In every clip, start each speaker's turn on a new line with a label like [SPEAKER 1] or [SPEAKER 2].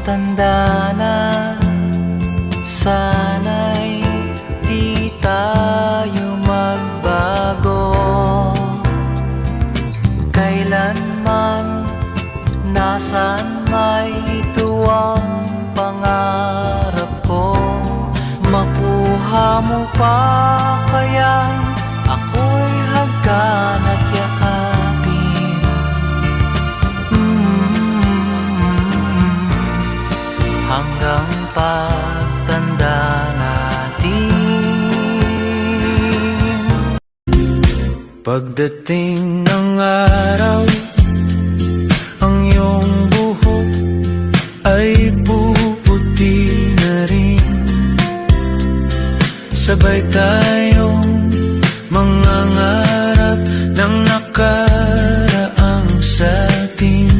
[SPEAKER 1] matanda na, sana'y di tayo magbago. Kailanman, nasan may ito ang pangarap ko. Makuha mo pa kaya ako'y hagkan at yakapin. Hanggang pagtanda natin. Pagdating ng araw, ang iyong buhok ay puputi na rin. Sabay tayong mangangarap ng nakaraang sa'tin.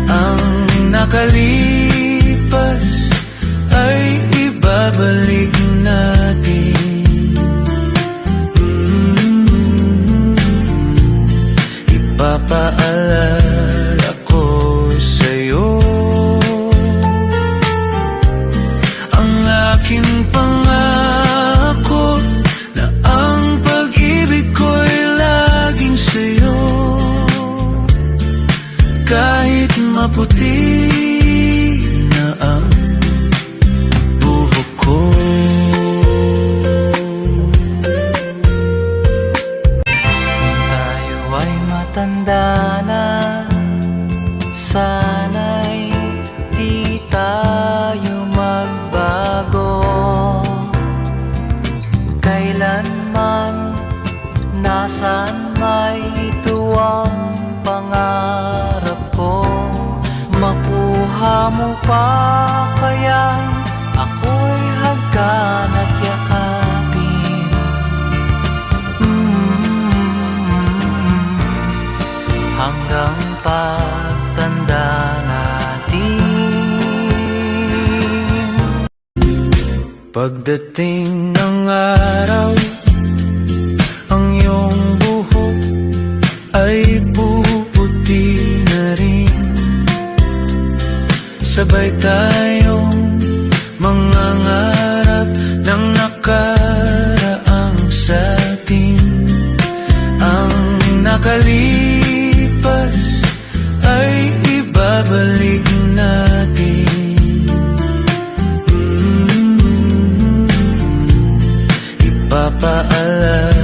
[SPEAKER 1] Ang nakalipas ay ibabalik natin. Ipapaalala ko sa'yo ang aking pangako na ang pag-ibig ko'y laging sa'yo. Kahit maputi na ang buhok ko. Tayo ay matanda na, sana'y di tayo magbago. Kailanman, nasan may ito ang pangarap ko. Makuha mo pa kaya ako'y hagkan at yakapin. Hanggang pagtanda natin. Pagdating ng araw, ang iyong buhok ay puputi na rin. Sabay tayong mangangarap ng nakaraang sa'tin. Ang nakalipas ay ibabalik natin. Ipapaalala